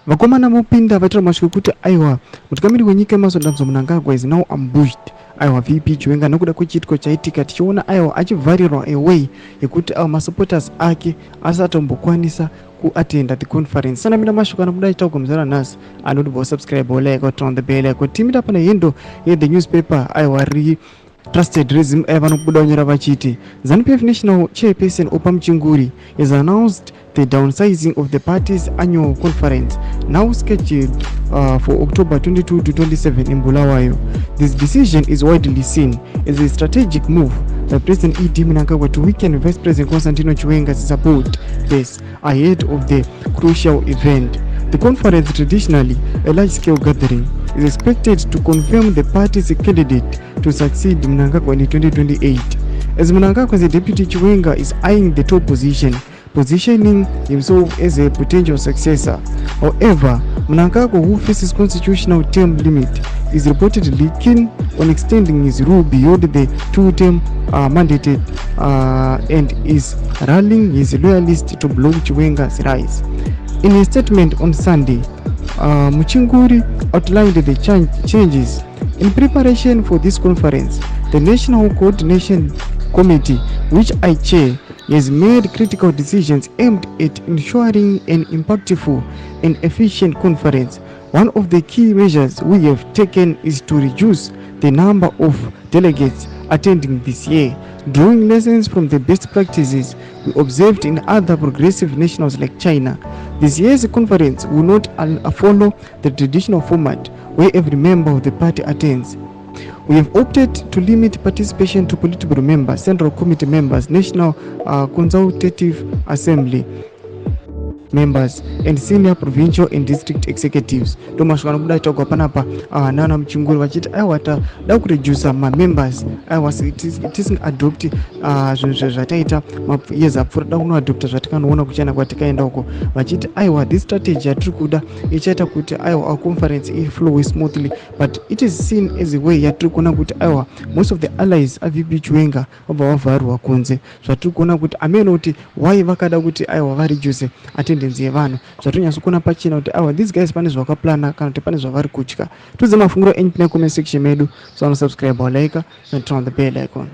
vakomana mupinda vaitira masvika kuti aiwa mutungamiri wenyika yemazodanzo Mnangagwa is now ambushed. Aiwa VP Chiwenga nokuda kwechitiko chaitika tichiona aiwa achivharirwa away yekuti aiwa masupporters ake asatombokwanisa kuatenda the conference. Sana mina mashuka anamudai tauko mzara nasi anodibo subscribe or like or turn the bell like timida pana yendo the newspaper aiwa trusted resume vanobuda unyora vachiti ZANU-PF National Chairperson Opa Mchinguri has announced the downsizing of the party's annual conference, now scheduled for October 22 to 27 in Bulawayo. This decision is widely seen as a strategic move by President E.D. Mnangagwa to weaken Vice President Constantino Chiwenga's support base ahead of the crucial event. The conference, traditionally a large-scale gathering, is expected to confirm the party's candidate to succeed Mnangagwa in 2028. As Mnangagwa, the deputy Chiwenga is eyeing the top position, positioning himself as a potential successor. However, Mnangagwa, who faces constitutional term limit, is reportedly keen on extending his rule beyond the two-term mandate and is rallying his loyalists to block Chiwenga's rise. In a statement on Sunday, Mchinguri outlined the changes. In preparation for this conference, the National Coordination Committee, which I chair, has made critical decisions aimed at ensuring an impactful and efficient conference. One of the key measures we have taken is to reduce the number of delegates attending this year, drawing lessons from the best practices we observed in other progressive nations like China. This year's conference will not follow the traditional format where every member of the party attends. We have opted to limit participation to political members, Central Committee members, National Consultative Assembly members and senior provincial and district executives. Domashwana buda chokwa panapa nana Mchinguri vachiti aiwata da kureduce ma members aiwas it isn't adopt zvinhu zvataita years apfuura da kuno adopt zvatikanoona kuchana kwatikaenda uko vachiti aiwa this strategy yatiri kuda ichaita kuti aiwa our conference flow smoothly, but it is seen as a way yatiri kuona kuti aiwa most of the allies aVP Chiwenga vabva vavharwa kunze, zvatiri kuona kuti ameno kuti why vakada kuti aiwa vareduce attendance yevanhu zvatonyatsokuona pachina kuti aiwa these guys pane zvakaplana kana kuti pane zvavari kutya. Tudze mafunguro enyu pane comment section medu, so subscribe or like and turn on the bell icon.